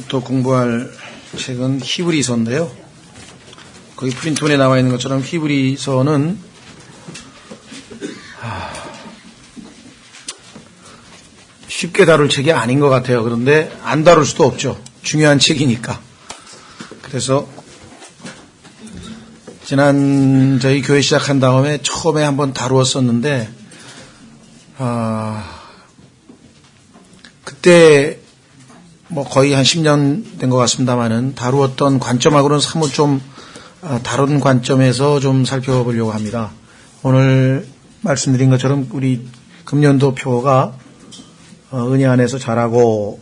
또 공부할 책은 히브리서인데요. 거기 프린트본에 나와 있는 것처럼 히브리서는 쉽게 다룰 책이 아닌 것 같아요. 그런데 안 다룰 수도 없죠. 중요한 책이니까. 그래서 지난 저희 교회 시작한 다음에 처음에 한번 다루었었는데 그때 뭐 거의 한 10년 된 것 같습니다만은 다루었던 관점하고는 사뭇 좀 다른 관점에서 좀 살펴보려고 합니다. 오늘 말씀드린 것처럼 우리 금년도 표가 은혜 안에서 자라고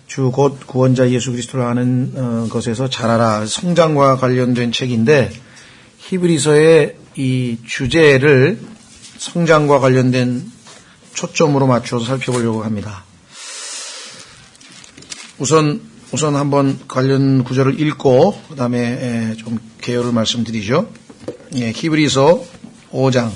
주 곧 구원자 예수 그리스도를 아는 것에서 자라라, 성장과 관련된 책인데 히브리서의 이 주제를 성장과 관련된 초점으로 맞춰서 살펴보려고 합니다. 우선 한번 관련 구절을 읽고 그 다음에 좀 개요를 말씀드리죠. 히브리서 5장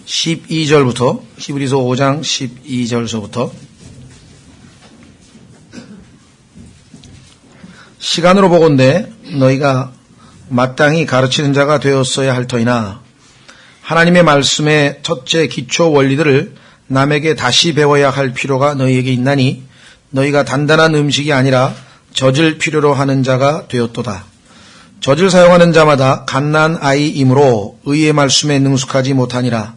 12절부터 히브리서 5장 12절서부터 시간으로 보건대 너희가 마땅히 가르치는 자가 되었어야 할 터이나 하나님의 말씀의 첫째 기초 원리들을 남에게 다시 배워야 할 필요가 너희에게 있나니 너희가 단단한 음식이 아니라 젖을 필요로 하는 자가 되었도다. 젖을 사용하는 자마다 갓난 아이이므로 의의 말씀에 능숙하지 못하니라.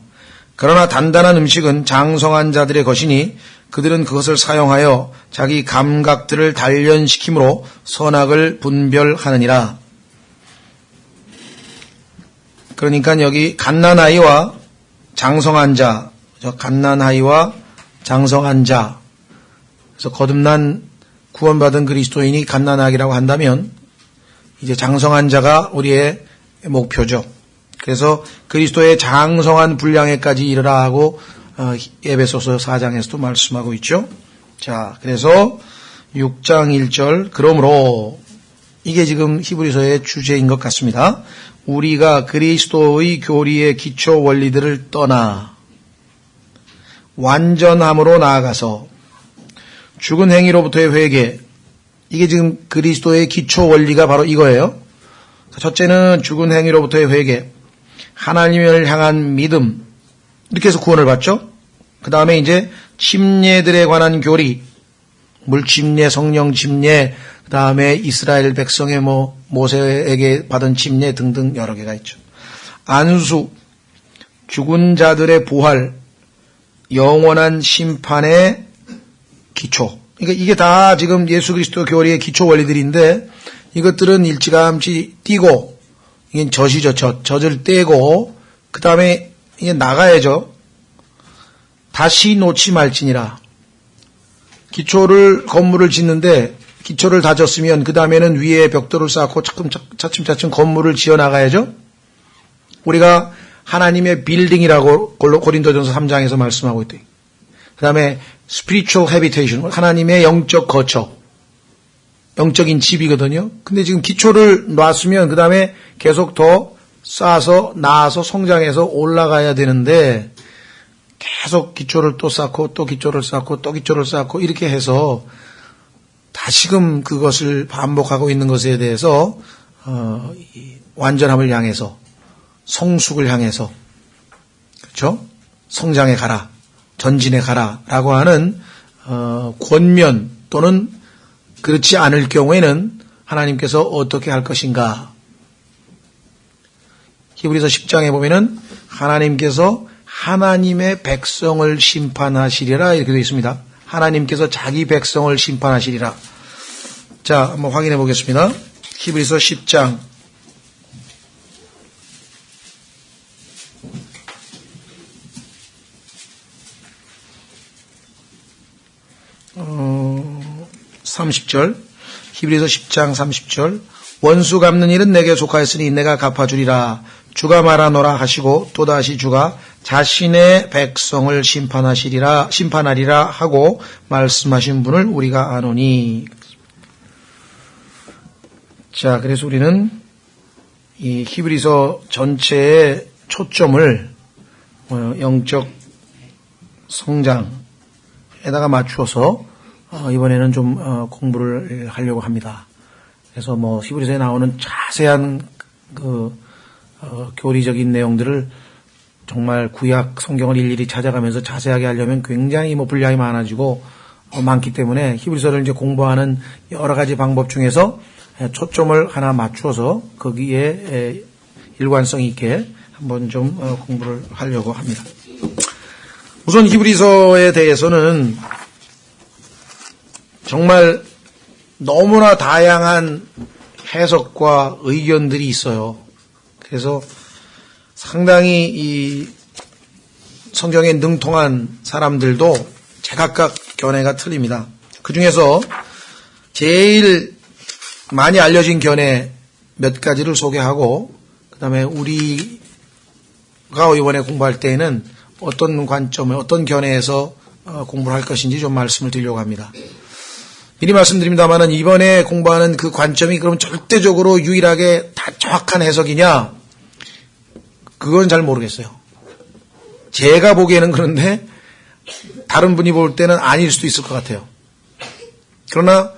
그러나 단단한 음식은 장성한 자들의 것이니 그들은 그것을 사용하여 자기 감각들을 단련시킴으로 선악을 분별하느니라. 그러니까 여기 갓난아이와 장성한 자, 갓난아이와 장성한 자, 그래서 거듭난 구원받은 그리스도인이 갓난아기라고 한다면 이제 장성한 자가 우리의 목표죠. 그래서 그리스도의 장성한 분량에까지 이르라 하고 에베소서 4장에서도 말씀하고 있죠. 자, 그래서 6장 1절 그러므로 이게 지금 히브리서의 주제인 것 같습니다. 우리가 그리스도의 교리의 기초 원리들을 떠나 완전함으로 나아가서 죽은 행위로부터의 회개, 이게 지금 그리스도의 기초 원리가 바로 이거예요. 첫째는 죽은 행위로부터의 회개, 하나님을 향한 믿음, 이렇게 해서 구원을 받죠. 그 다음에 이제 침례들에 관한 교리, 물침례, 성령 침례, 그 다음에 이스라엘 백성의 모세에게 받은 침례 등등 여러 개가 있죠. 안수, 죽은 자들의 부활, 영원한 심판의 기초. 그러니까 이게 다 지금 예수 그리스도 교리의 기초 원리들인데 이것들은 일찌감치 띄고, 이게 젖이죠, 젖을 떼고, 그 다음에 이게 나가야죠. 다시 놓지 말지니라. 건물을 짓는데 기초를 다졌으면 그 다음에는 위에 벽돌을 쌓고 차츰차츰 건물을 지어 나가야죠. 우리가 하나님의 빌딩이라고 고린도전서 3장에서 말씀하고 있대. 그 다음에 spiritual habitation, 하나님의 영적 거처, 영적인 집이거든요. 근데 지금 기초를 놨으면 그 다음에 계속 더 쌓아서 나아서 성장해서 올라가야 되는데 계속 기초를 또 쌓고 또 기초를 쌓고 또 기초를 쌓고 이렇게 해서 다시금 그것을 반복하고 있는 것에 대해서 완전함을 향해서 성숙을 향해서, 그렇죠? 성장해 가라, 전진해 가라라고 하는 권면 또는 그렇지 않을 경우에는 하나님께서 어떻게 할 것인가. 히브리서 10장에 보면은 하나님께서 하나님의 백성을 심판하시리라 이렇게 되어 있습니다. 하나님께서 자기 백성을 심판하시리라. 자, 한번 확인해 보겠습니다. 히브리서 10장 30절, 히브리서 10장 30절, 원수 갚는 일은 내게 속하였으니 내가 갚아주리라. 주가 말하노라 하시고 또다시 주가 자신의 백성을 심판하리라 하고 말씀하신 분을 우리가 아노니. 자, 그래서 우리는 이 히브리서 전체의 초점을 영적 성장에다가 맞추어서 이번에는 좀 공부를 하려고 합니다. 그래서 히브리서에 나오는 자세한 교리적인 내용들을 정말 구약 성경을 일일이 찾아가면서 자세하게 하려면 굉장히 분량이 많아지고 많기 때문에 히브리서를 이제 공부하는 여러 가지 방법 중에서 초점을 하나 맞추어서 거기에 일관성 있게 한번 좀 공부를 하려고 합니다. 우선 히브리서에 대해서는 정말 너무나 다양한 해석과 의견들이 있어요. 그래서 상당히 이 성경에 능통한 사람들도 제각각 견해가 틀립니다. 그 중에서 제일 많이 알려진 견해 몇 가지를 소개하고 그 다음에 우리가 이번에 공부할 때에는 어떤 관점을 어떤 견해에서 공부를 할 것인지 좀 말씀을 드리려고 합니다. 미리 말씀드립니다만은 이번에 공부하는 그 관점이 그럼 절대적으로 유일하게 다 정확한 해석이냐? 그건 잘 모르겠어요. 제가 보기에는 그런데 다른 분이 볼 때는 아닐 수도 있을 것 같아요. 그러나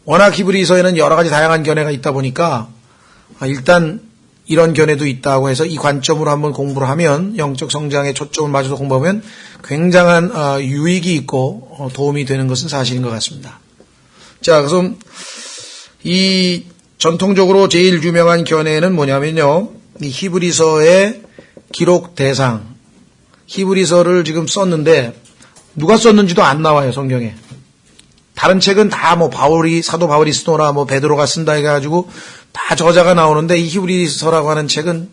워낙 히브리서에는 여러 가지 다양한 견해가 있다 보니까 일단 이런 견해도 있다고 해서 이 관점으로 한번 공부를 하면 영적 성장에 초점을 맞춰서 공부하면 굉장한 유익이 있고 도움이 되는 것은 사실인 것 같습니다. 자, 그래서 이 전통적으로 제일 유명한 견해는 뭐냐면요. 이 히브리서의 기록 대상, 히브리서를 지금 썼는데 누가 썼는지도 안 나와요, 성경에. 다른 책은 다 사도 바울이 쓰거나 베드로가 쓴다 해가지고 다 저자가 나오는데 이 히브리서라고 하는 책은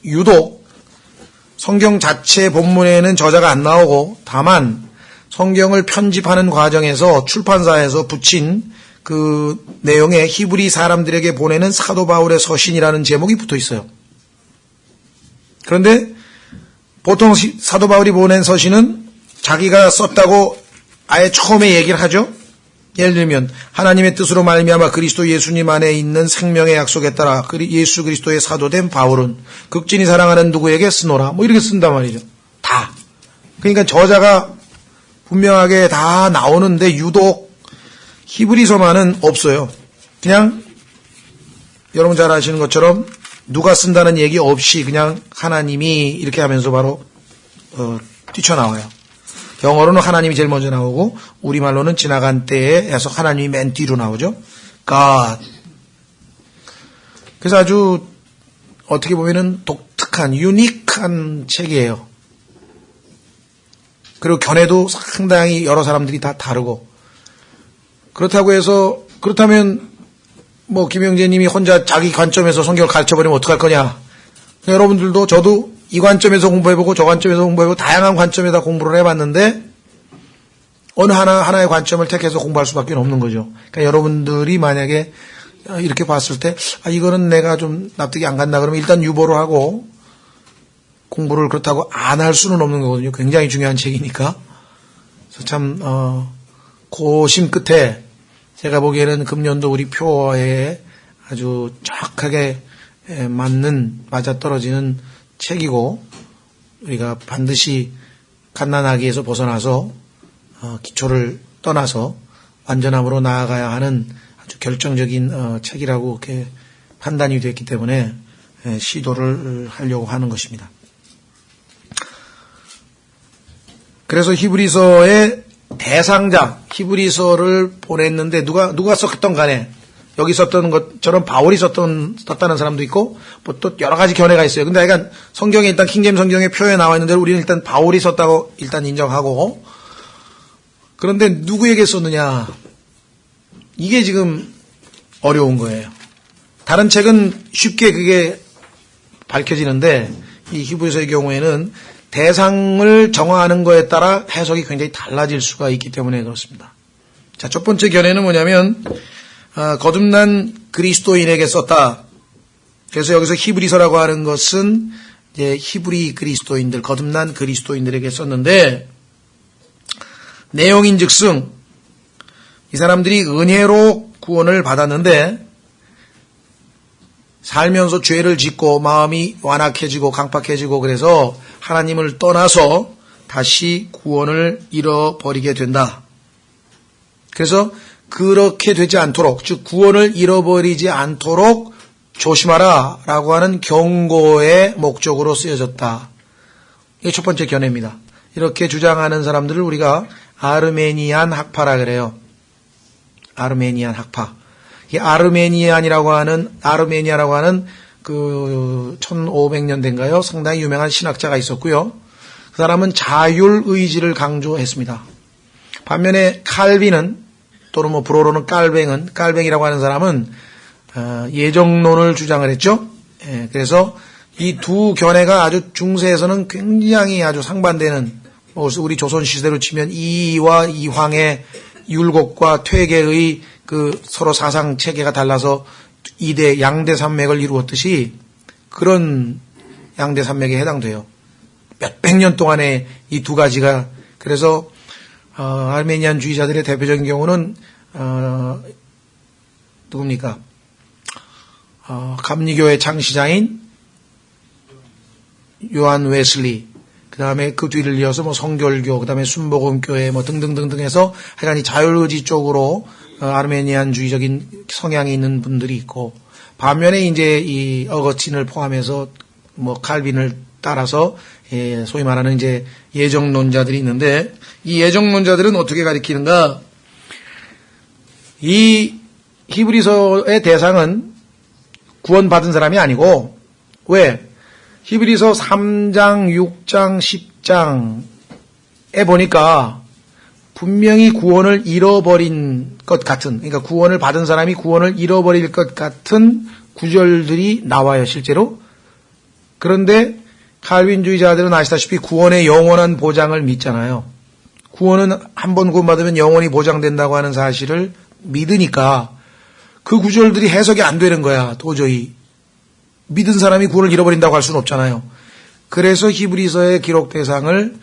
유독 성경 자체 본문에는 저자가 안 나오고 다만 성경을 편집하는 과정에서 출판사에서 붙인 그 내용에 히브리 사람들에게 보내는 사도 바울의 서신이라는 제목이 붙어 있어요. 그런데 보통 사도 바울이 보낸 서신은 자기가 썼다고 아예 처음에 얘기를 하죠. 예를 들면 하나님의 뜻으로 말미암아 그리스도 예수님 안에 있는 생명의 약속에 따라 예수 그리스도의 사도된 바울은 극진히 사랑하는 누구에게 쓰노라 이렇게 쓴단 말이죠. 다. 그러니까 저자가 분명하게 다 나오는데 유독 히브리서만은 없어요. 그냥 여러분 잘 아시는 것처럼 누가 쓴다는 얘기 없이 그냥 하나님이 이렇게 하면서 바로 뛰쳐나와요. 영어로는 하나님이 제일 먼저 나오고 우리말로는 지나간 때에 해서 하나님이 맨 뒤로 나오죠. God. 그래서 아주 어떻게 보면은 독특한 유니크한 책이에요. 그리고 견해도 상당히 여러 사람들이 다 다르고 그렇다고 해서 그렇다면 김영재 님이 혼자 자기 관점에서 성경을 가르쳐버리면 어떡할 거냐. 여러분들도 저도 이 관점에서 공부해보고 저 관점에서 공부해보고 다양한 관점에다 공부를 해봤는데 어느 하나의 관점을 택해서 공부할 수밖에 없는 거죠. 그러니까 여러분들이 만약에 이렇게 봤을 때 이거는 내가 좀 납득이 안 간다 그러면 일단 유보를 하고 공부를 그렇다고 안 할 수는 없는 거거든요. 굉장히 중요한 책이니까. 그래서 참 고심 끝에 제가 보기에는 금년도 우리 표어에 아주 정확하게 맞아떨어지는 책이고 우리가 반드시 갓난아기에서 벗어나서 기초를 떠나서 완전함으로 나아가야 하는 아주 결정적인 책이라고 이렇게 판단이 됐기 때문에 시도를 하려고 하는 것입니다. 그래서 히브리서의 대상자, 히브리서를 보냈는데 누가 썼던 간에 여기 썼던 것처럼 바울이 썼다는 사람도 있고 또 여러 가지 견해가 있어요. 근데 약간 성경에 일단 킹제임스 성경에 표에 나와 있는 대로 우리는 일단 바울이 썼다고 일단 인정하고 그런데 누구에게 썼느냐 이게 지금 어려운 거예요. 다른 책은 쉽게 그게 밝혀지는데 이 히브리서의 경우에는 대상을 정하는 거에 따라 해석이 굉장히 달라질 수가 있기 때문에 그렇습니다. 자, 첫 번째 견해는 뭐냐면 거듭난 그리스도인에게 썼다. 그래서 여기서 히브리서라고 하는 것은 이제 히브리 그리스도인들, 거듭난 그리스도인들에게 썼는데 내용인즉슨 이 사람들이 은혜로 구원을 받았는데 살면서 죄를 짓고 마음이 완악해지고 강팍해지고 그래서 하나님을 떠나서 다시 구원을 잃어버리게 된다. 그래서 그렇게 되지 않도록, 즉 구원을 잃어버리지 않도록 조심하라 라고 하는 경고의 목적으로 쓰여졌다. 이게 첫 번째 견해입니다. 이렇게 주장하는 사람들을 우리가 아르메니안 학파라 그래요. 아르메니안 학파. 이 아르메니아라고 하는 그 1500년대인가요? 상당히 유명한 신학자가 있었고요. 그 사람은 자율의지를 강조했습니다. 반면에 칼빈은, 또는 뭐 불어로는 깔뱅이라고 하는 사람은 예정론을 주장을 했죠. 예, 그래서 이 두 견해가 아주 중세에서는 굉장히 아주 상반되는, 우리 조선 시대로 치면 이와 이황의 율곡과 퇴계의 그 서로 사상 체계가 달라서 양대 산맥을 이루었듯이 그런 양대 산맥에 해당돼요. 몇백 년 동안에 이 두 가지가. 그래서 아르메니안 주의자들의 대표적인 경우는 누굽니까? 감리교의 창시자인 요한 웨슬리, 그 다음에 그 뒤를 이어서 뭐 성결교, 그 다음에 순복음교회 뭐 등등등등 해서 하여간 이 자율의지 쪽으로 아르메니안주의적인 성향이 있는 분들이 있고, 반면에 이제 이 어거틴을 포함해서 뭐 칼빈을 따라서 소위 말하는 이제 예정론자들이 있는데, 이 예정론자들은 어떻게 가리키는가? 이 히브리서의 대상은 구원받은 사람이 아니고, 왜? 히브리서 3장, 6장, 10장에 보니까 분명히 구원을 잃어버린 것 같은, 그러니까 구원을 받은 사람이 구원을 잃어버릴 것 같은 구절들이 나와요, 실제로. 그런데 칼빈주의자들은 아시다시피 구원의 영원한 보장을 믿잖아요. 구원은 한 번 구원받으면 영원히 보장된다고 하는 사실을 믿으니까 그 구절들이 해석이 안 되는 거야, 도저히. 믿은 사람이 구원을 잃어버린다고 할 수는 없잖아요. 그래서 히브리서의 기록 대상을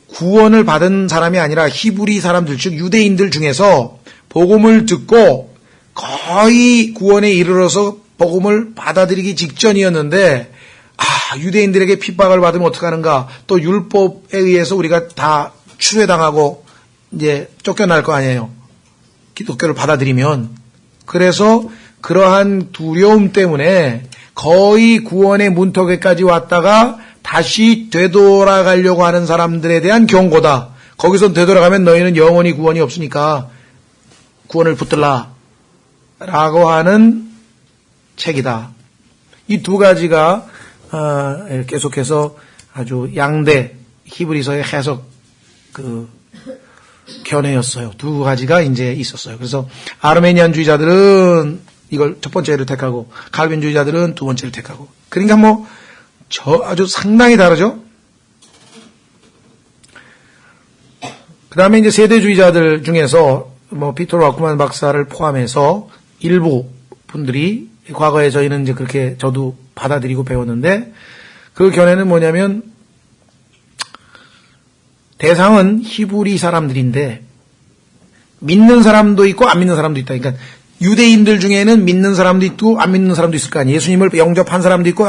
구원을 받은 사람이 아니라 히브리 사람들, 즉 유대인들 중에서 복음을 듣고 거의 구원에 이르러서 복음을 받아들이기 직전이었는데, 유대인들에게 핍박을 받으면 어떡하는가, 또 율법에 의해서 우리가 다 추회당하고 이제 쫓겨날 거 아니에요, 기독교를 받아들이면. 그래서 그러한 두려움 때문에 거의 구원의 문턱에까지 왔다가 다시 되돌아가려고 하는 사람들에 대한 경고다. 거기서 되돌아가면 너희는 영원히 구원이 없으니까 구원을 붙들라 라고 하는 책이다. 이 두 가지가 계속해서 아주 양대 히브리서의 해석 견해였어요. 두 가지가 이제 있었어요. 그래서 아르메니안주의자들은 이걸 첫 번째를 택하고, 칼빈주의자들은 두 번째를 택하고. 그러니까 뭐 아주 상당히 다르죠. 그 다음에 이제 세대주의자들 중에서 뭐 피터 와크만 박사를 포함해서 일부 분들이, 과거에 저희는 이제 그렇게 저도 받아들이고 배웠는데, 그 견해는 뭐냐면 대상은 히브리 사람들인데 믿는 사람도 있고 안 믿는 사람도 있다. 그러니까 유대인들 중에는 믿는 사람도 있고 안 믿는 사람도 있을 거 아니에요. 예수님을 영접한 사람도 있고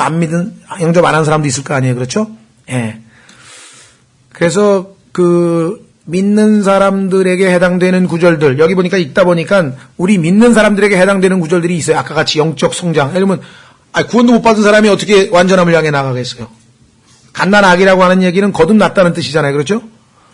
영접 안 한 사람도 있을 거 아니에요. 그렇죠? 예. 그래서 그 믿는 사람들에게 해당되는 구절들, 여기 보니까 읽다 보니까 우리 믿는 사람들에게 해당되는 구절들이 있어요. 아까 같이 영적 성장. 예를 들면 구원도 못 받은 사람이 어떻게 완전함을 향해 나가겠어요? 갓난아기라고 하는 얘기는 거듭났다는 뜻이잖아요. 그렇죠?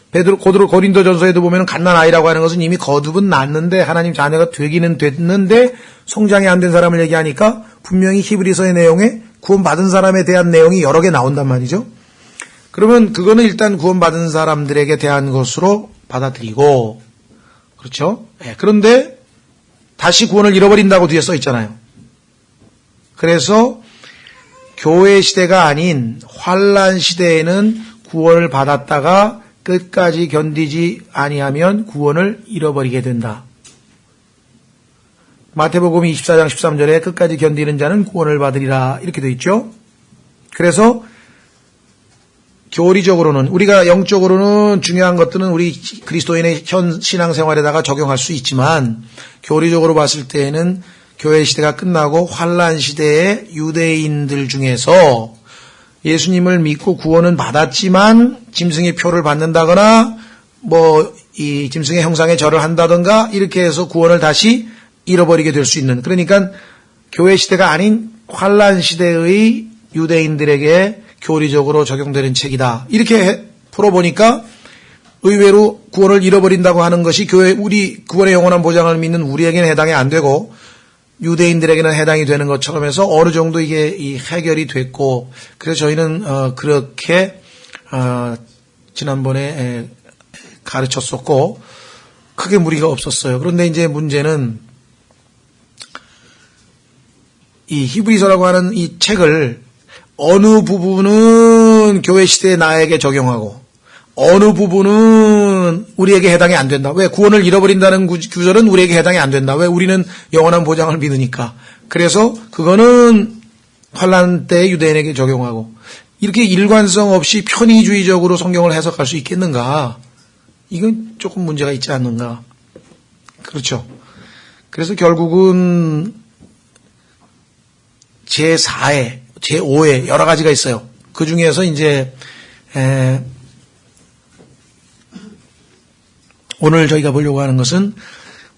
고린도전서에도 보면 갓난아이라고 하는 것은 이미 거듭은 났는데 하나님 자녀가 되기는 됐는데 성장이 안 된 사람을 얘기하니까 분명히 히브리서의 내용에 구원받은 사람에 대한 내용이 여러 개 나온단 말이죠. 그러면 그거는 일단 구원받은 사람들에게 대한 것으로 받아들이고, 그렇죠? 네, 그런데 다시 구원을 잃어버린다고 뒤에 써 있잖아요. 그래서 교회 시대가 아닌 환란 시대에는 구원을 받았다가 끝까지 견디지 아니하면 구원을 잃어버리게 된다. 마태복음 24장 13절에 끝까지 견디는 자는 구원을 받으리라 이렇게 되어 있죠. 그래서 교리적으로는, 우리가 영적으로는 중요한 것들은 우리 그리스도인의 현 신앙생활에다가 적용할 수 있지만 교리적으로 봤을 때에는 교회 시대가 끝나고 환란 시대의 유대인들 중에서 예수님을 믿고 구원은 받았지만 짐승의 표를 받는다거나 이 짐승의 형상에 절을 한다든가 이렇게 해서 구원을 다시 잃어버리게 될 수 있는, 그러니까 교회 시대가 아닌 환란 시대의 유대인들에게 교리적으로 적용되는 책이다. 이렇게 풀어보니까 의외로 구원을 잃어버린다고 하는 것이 우리 구원의 영원한 보장을 믿는 우리에게는 해당이 안 되고 유대인들에게는 해당이 되는 것처럼 해서 어느 정도 이게 해결이 됐고, 그래서 저희는 그렇게 지난번에 가르쳤었고 크게 무리가 없었어요. 그런데 이제 문제는 이 히브리서라고 하는 이 책을 어느 부분은 교회 시대에 나에게 적용하고 어느 부분은 우리에게 해당이 안 된다. 왜? 구원을 잃어버린다는 구절은 우리에게 해당이 안 된다. 왜? 우리는 영원한 보장을 믿으니까. 그래서 그거는 환란 때 유대인에게 적용하고, 이렇게 일관성 없이 편의주의적으로 성경을 해석할 수 있겠는가? 이건 조금 문제가 있지 않는가? 그렇죠. 그래서 결국은 제4회, 제5회 여러 가지가 있어요. 그 중에서 이제 오늘 저희가 보려고 하는 것은,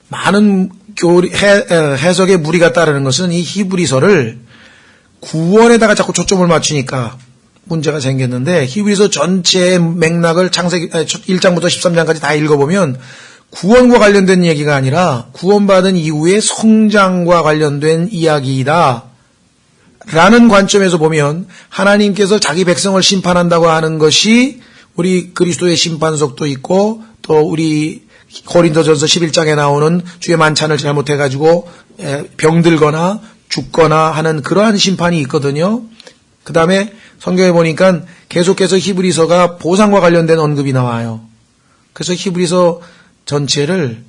많은 해석의 무리가 따르는 것은 이 히브리서를 구원에다가 자꾸 초점을 맞추니까 문제가 생겼는데, 히브리서 전체의 맥락을 창세기 1장부터 13장까지 다 읽어보면 구원과 관련된 얘기가 아니라 구원받은 이후의 성장과 관련된 이야기이다 라는 관점에서 보면, 하나님께서 자기 백성을 심판한다고 하는 것이 우리 그리스도의 심판석도 있고, 또 우리 고린도전서 11장에 나오는 주의 만찬을 잘못해가지고 병들거나 죽거나 하는 그러한 심판이 있거든요. 그 다음에 성경에 보니까 계속해서 히브리서가 보상과 관련된 언급이 나와요. 그래서 히브리서 전체를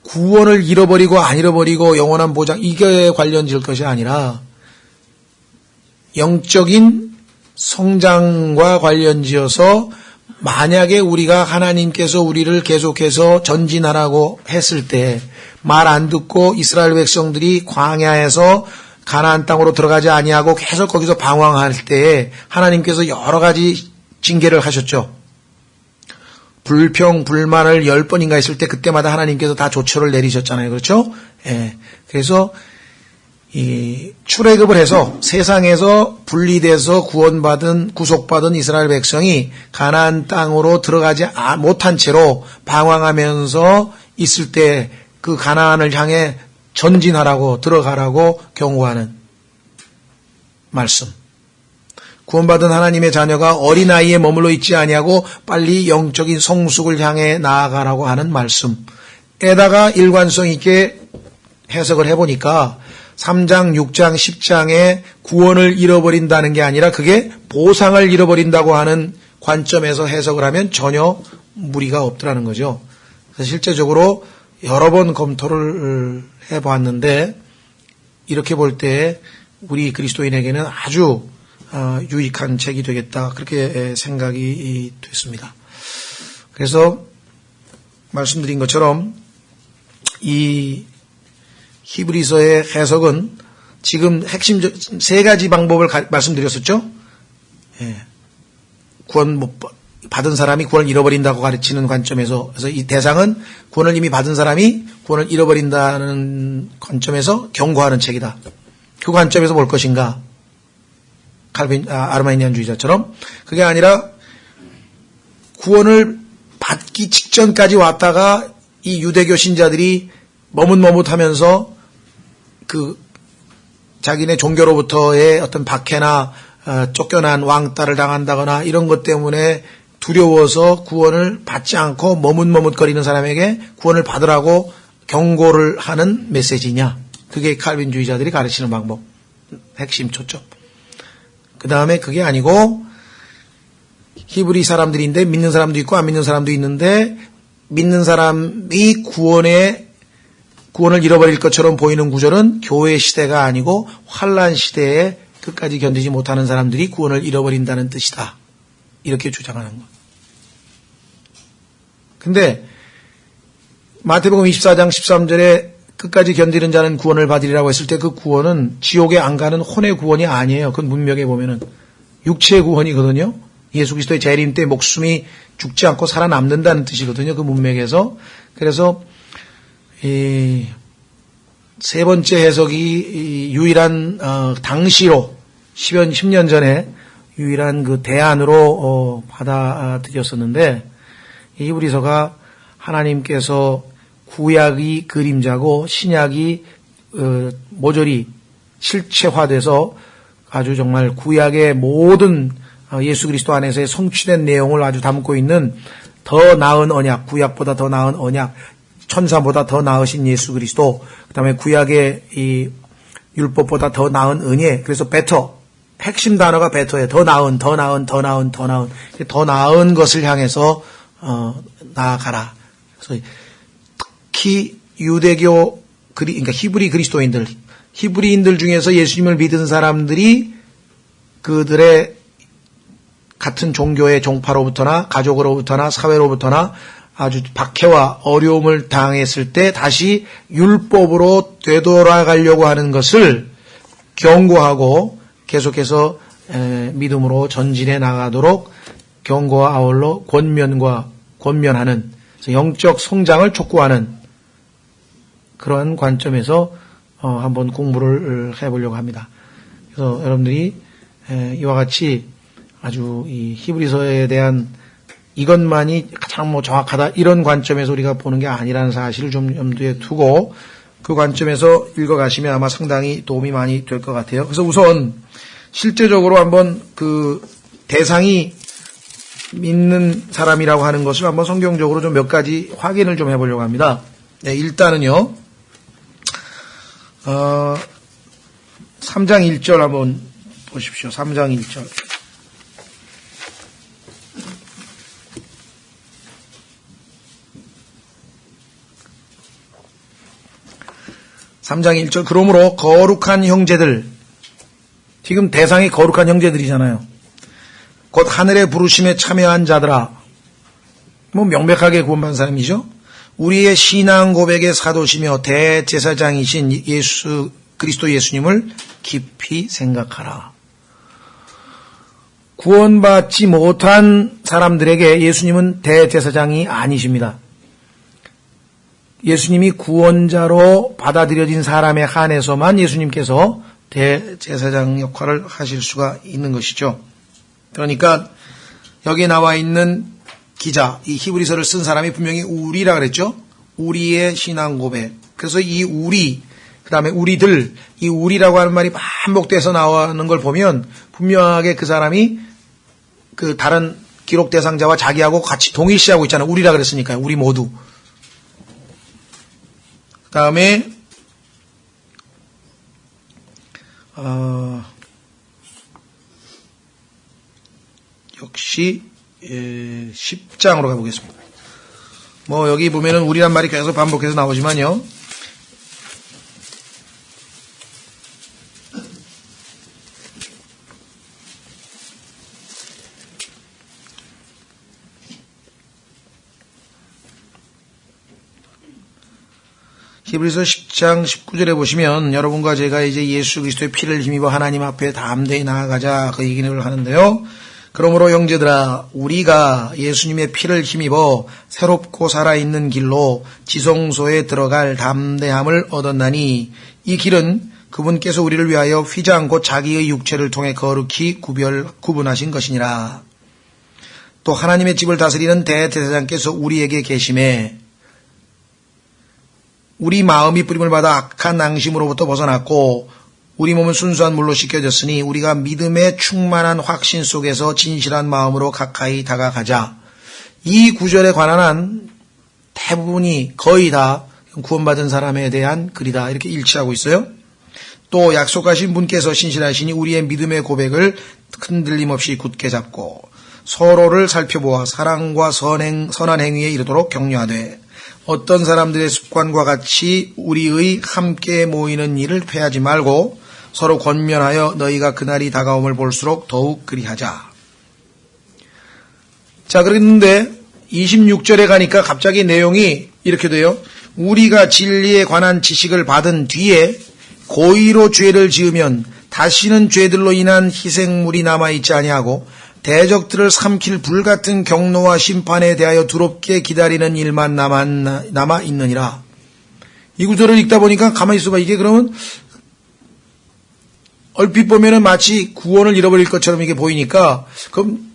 구원을 잃어버리고 안 잃어버리고 영원한 보장, 이게 관련 지을 것이 아니라 영적인 성장과 관련지어서, 만약에 우리가 하나님께서 우리를 계속해서 전진하라고 했을 때 말 안 듣고 이스라엘 백성들이 광야에서 가나안 땅으로 들어가지 아니하고 계속 거기서 방황할 때 하나님께서 여러 가지 징계를 하셨죠. 불평, 불만을 10번인가 했을 때 그때마다 하나님께서 다 조처를 내리셨잖아요. 그렇죠? 예. 그래서 이 출애굽을 해서 세상에서 분리돼서 구속받은 이스라엘 백성이 가나안 땅으로 들어가지 못한 채로 방황하면서 있을 때 그 가나안을 향해 전진하라고, 들어가라고 경고하는 말씀. 구원받은 하나님의 자녀가 어린아이에 머물러 있지 아니하고 빨리 영적인 성숙을 향해 나아가라고 하는 말씀에다가 일관성 있게 해석을 해보니까 3장, 6장, 10장에 구원을 잃어버린다는 게 아니라 그게 보상을 잃어버린다고 하는 관점에서 해석을 하면 전혀 무리가 없더라는 거죠. 그래서 실제적으로 여러 번 검토를 해보았는데, 이렇게 볼 때 우리 그리스도인에게는 아주 유익한 책이 되겠다, 그렇게 생각이 됐습니다. 그래서 말씀드린 것처럼 이 히브리서의 해석은 지금 핵심 3가지 방법을 말씀드렸었죠. 예. 구원 못 받은 사람이 구원을 잃어버린다고 가르치는 관점에서, 그래서 이 대상은 구원을 이미 받은 사람이 구원을 잃어버린다는 관점에서 경고하는 책이다. 그 관점에서 볼 것인가? 아르마니안주의자처럼 그게 아니라 구원을 받기 직전까지 왔다가 이 유대교 신자들이 머뭇머뭇하면서 그 자기네 종교로부터의 어떤 박해나 쫓겨난 왕따를 당한다거나 이런 것 때문에 두려워서 구원을 받지 않고 머뭇머뭇거리는 사람에게 구원을 받으라고 경고를 하는 메시지냐. 그게 칼빈주의자들이 가르치는 방법. 핵심 초점. 그 다음에 그게 아니고 히브리 사람들인데 믿는 사람도 있고 안 믿는 사람도 있는데, 믿는 사람이 구원을 잃어버릴 것처럼 보이는 구절은 교회 시대가 아니고 환란 시대에 끝까지 견디지 못하는 사람들이 구원을 잃어버린다는 뜻이다. 이렇게 주장하는 것. 근데 마태복음 24장 13절에 끝까지 견디는 자는 구원을 받으리라고 했을 때 그 구원은 지옥에 안 가는 혼의 구원이 아니에요. 그건 문맥에 보면은 육체의 구원이거든요. 예수 그리스도의 재림 때 목숨이 죽지 않고 살아남는다는 뜻이거든요. 그 문맥에서. 그래서 세 번째 해석이 유일한 당시로 10년 전에 유일한 그 대안으로 받아들였었는데, 이 히브리서가 하나님께서 구약이 그림자고 신약이 모조리 실체화돼서 아주 정말 구약의 모든 예수 그리스도 안에서의 성취된 내용을 아주 담고 있는 더 나은 언약, 구약보다 더 나은 언약, 천사보다 더 나으신 예수 그리스도, 그 다음에 구약의 이 율법보다 더 나은 은혜, 그래서 베터, 핵심 단어가 베터예요. 더 나은 것을 향해서 나아가라. 그래서 특히 유대교, 그러니까 히브리인들 중에서 예수님을 믿은 사람들이 그들의 같은 종교의 종파로부터나 가족으로부터나 사회로부터나 아주 박해와 어려움을 당했을 때 다시 율법으로 되돌아가려고 하는 것을 경고하고 계속해서 믿음으로 전진해 나가도록 경고와 아울러 권면하는 영적 성장을 촉구하는 그런 관점에서 한번 공부를 해보려고 합니다. 그래서 여러분들이 이와 같이 아주 이 히브리서에 대한 이것만이 가장 정확하다 이런 관점에서 우리가 보는 게 아니라는 사실을 좀 염두에 두고 그 관점에서 읽어가시면 아마 상당히 도움이 많이 될 것 같아요. 그래서 우선 실제적으로 한번 그 대상이 믿는 사람이라고 하는 것을 한번 성경적으로 좀 몇 가지 확인을 좀 해보려고 합니다. 네, 일단은요, 3장 1절 한번 보십시오. 3장 1절. 그러므로 거룩한 형제들, 지금 대상이 거룩한 형제들이잖아요. 곧 하늘의 부르심에 참여한 자들아, 명백하게 구원받은 사람이죠. 우리의 신앙 고백의 사도시며 대제사장이신 예수 그리스도 예수님을 깊이 생각하라. 구원받지 못한 사람들에게 예수님은 대제사장이 아니십니다. 예수님이 구원자로 받아들여진 사람에 한해서만 예수님께서 대제사장 역할을 하실 수가 있는 것이죠. 그러니까 여기 나와 있는 기자, 이 히브리서를 쓴 사람이 분명히 우리라 그랬죠. 우리의 신앙 고백. 그래서 이 우리, 그 다음에 우리들, 이 우리라고 하는 말이 반복돼서 나오는 걸 보면 분명하게 그 사람이 그 다른 기록 대상자와 자기하고 같이 동일시하고 있잖아요. 우리라 그랬으니까요. 우리 모두. 그 다음에 역시 10장으로 가보겠습니다. 여기 보면은 우리란 말이 계속 반복해서 나오지만요. 히브리서 10장 19절에 보시면 여러분과 제가 이제 예수 그리스도의 피를 힘입어 하나님 앞에 담대히 나아가자 그 얘기를 하는데요. 그러므로 형제들아, 우리가 예수님의 피를 힘입어 새롭고 살아있는 길로 지성소에 들어갈 담대함을 얻었나니 이 길은 그분께서 우리를 위하여 휘장 곧 자기의 육체를 통해 거룩히 구분하신 것이니라. 또 하나님의 집을 다스리는 대제사장께서 우리에게 계심에 우리 마음이 뿌림을 받아 악한 낭심으로부터 벗어났고 우리 몸은 순수한 물로 씻겨졌으니 우리가 믿음의 충만한 확신 속에서 진실한 마음으로 가까이 다가가자. 이 구절에 관한 한 대부분이 거의 다 구원받은 사람에 대한 글이다. 이렇게 일치하고 있어요. 또 약속하신 분께서 신실하시니 우리의 믿음의 고백을 흔들림 없이 굳게 잡고 서로를 살펴보아 사랑과 선한 행위에 이르도록 격려하되 어떤 사람들의 습관과 같이 우리의 함께 모이는 일을 폐하지 말고 서로 권면하여 너희가 그날이 다가옴을 볼수록 더욱 그리하자. 자, 그랬는데 26절에 가니까 갑자기 내용이 이렇게 돼요. 우리가 진리에 관한 지식을 받은 뒤에 고의로 죄를 지으면 다시는 죄들로 인한 희생물이 남아있지 아니하고 대적들을 삼킬 불같은 경노와 심판에 대하여 두렵게 기다리는 일만 남아있느니라. 이 구절을 읽다 보니까 가만히 있어봐. 이게 그러면 얼핏 보면은 마치 구원을 잃어버릴 것처럼 이게 보이니까 그럼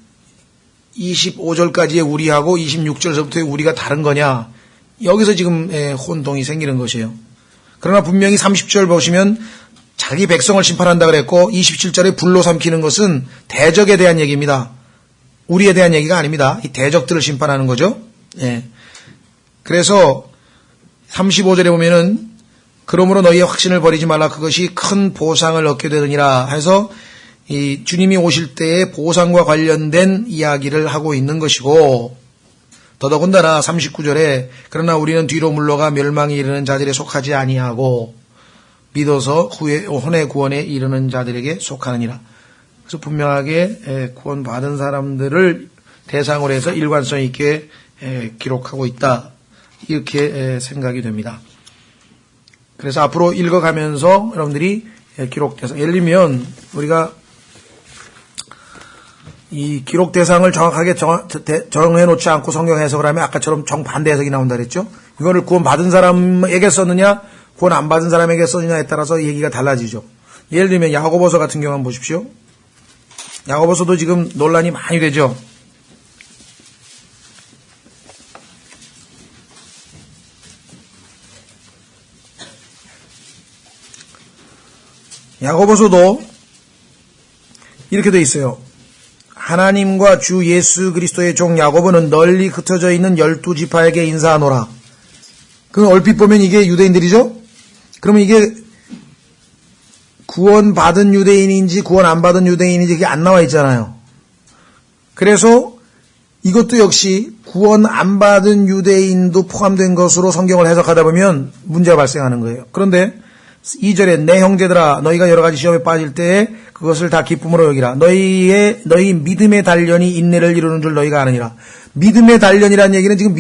25절까지의 우리하고 26절서부터의 우리가 다른 거냐? 여기서 지금 혼동이 생기는 것이에요. 그러나 분명히 30절 보시면 자기 백성을 심판한다 그랬고 27절에 불로 삼키는 것은 대적에 대한 얘기입니다. 우리에 대한 얘기가 아닙니다. 이 대적들을 심판하는 거죠. 예. 그래서 35절에 보면은 그러므로 너희의 확신을 버리지 말라. 그것이 큰 보상을 얻게 되느니라 해서 이 주님이 오실 때의 보상과 관련된 이야기를 하고 있는 것이고, 더더군다나 39절에 그러나 우리는 뒤로 물러가 멸망에 이르는 자들에 속하지 아니하고 믿어서 혼의 구원에 이르는 자들에게 속하느니라. 그래서 분명하게 구원받은 사람들을 대상으로 해서 일관성 있게 기록하고 있다. 이렇게 생각이 됩니다. 그래서 앞으로 읽어가면서 여러분들이 기록돼서, 예를 들면 우리가 이 기록 대상을 정확하게 정해놓지 않고 성경 해석을 하면 아까처럼 정반대 해석이 나온다 그랬죠. 이거를 구원 받은 사람에게 썼느냐 구원 안 받은 사람에게 썼느냐에 따라서 얘기가 달라지죠. 예를 들면 야고보서 같은 경우 한번 보십시오. 야고보서도 지금 논란이 많이 되죠. 야고보서도 이렇게 돼 있어요. 하나님과 주 예수 그리스도의 종 야고보는 널리 흩어져 있는 12지파에게 인사하노라. 그럼 얼핏 보면 이게 유대인들이죠? 그러면 이게 구원받은 유대인인지 구원 안 받은 유대인인지 이게 안 나와 있잖아요. 그래서 이것도 역시 구원 안 받은 유대인도 포함된 것으로 성경을 해석하다 보면 문제가 발생하는 거예요. 그런데 2절에 내 형제들아 너희가 여러 가지 시험에 빠질 때에 그것을 다 기쁨으로 여기라. 너희 믿음의 단련이 인내를 이루는 줄 너희가 아느니라. 믿음의 단련이라는 얘기는 지금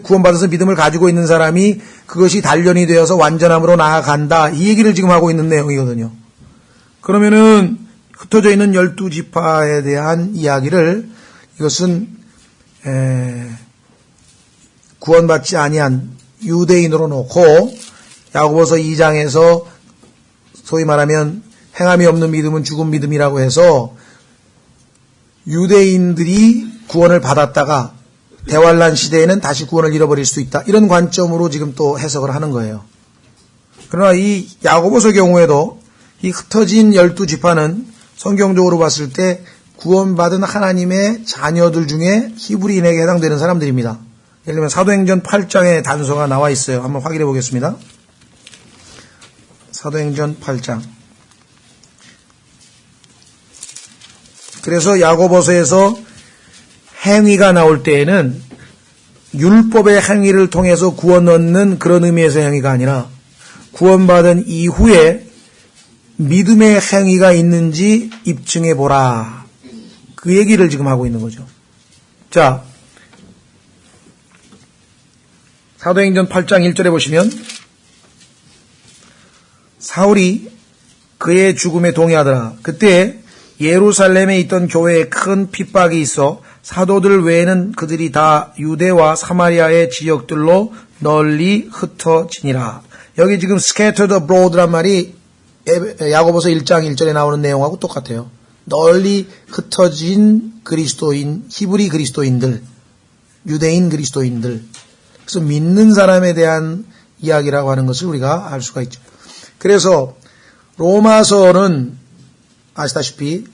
구원받아서 믿음을 가지고 있는 사람이 그것이 단련이 되어서 완전함으로 나아간다. 이 얘기를 지금 하고 있는 내용이거든요. 그러면은 흩어져 있는 12지파에 대한 이야기를 이것은 구원받지 아니한 유대인으로 놓고 야고보서 2장에서 소위 말하면 행함이 없는 믿음은 죽은 믿음이라고 해서 유대인들이 구원을 받았다가 대환란 시대에는 다시 구원을 잃어버릴 수 있다. 이런 관점으로 지금 또 해석을 하는 거예요. 그러나 이 야고보서 경우에도 이 흩어진 12지파는 성경적으로 봤을 때 구원받은 하나님의 자녀들 중에 히브리인에게 해당되는 사람들입니다. 예를 들면 사도행전 8장에 단서가 나와 있어요. 한번 확인해 보겠습니다. 사도행전 8장. 그래서 야고보서에서 행위가 나올 때에는 율법의 행위를 통해서 구원 얻는 그런 의미에서 행위가 아니라 구원받은 이후에 믿음의 행위가 있는지 입증해 보라. 그 얘기를 지금 하고 있는 거죠. 자, 사도행전 8장 1절에 보시면 사울이 그의 죽음에 동의하더라. 그때 예루살렘에 있던 교회에 큰 핍박이 있어 사도들 외에는 그들이 다 유대와 사마리아의 지역들로 널리 흩어지니라. 여기 지금 scattered abroad란 말이 야고보서 1장 1절에 나오는 내용하고 똑같아요. 널리 흩어진 그리스도인, 히브리 그리스도인들, 유대인 그리스도인들. 그래서 믿는 사람에 대한 이야기라고 하는 것을 우리가 알 수가 있죠. 그래서 로마서는 아시다시피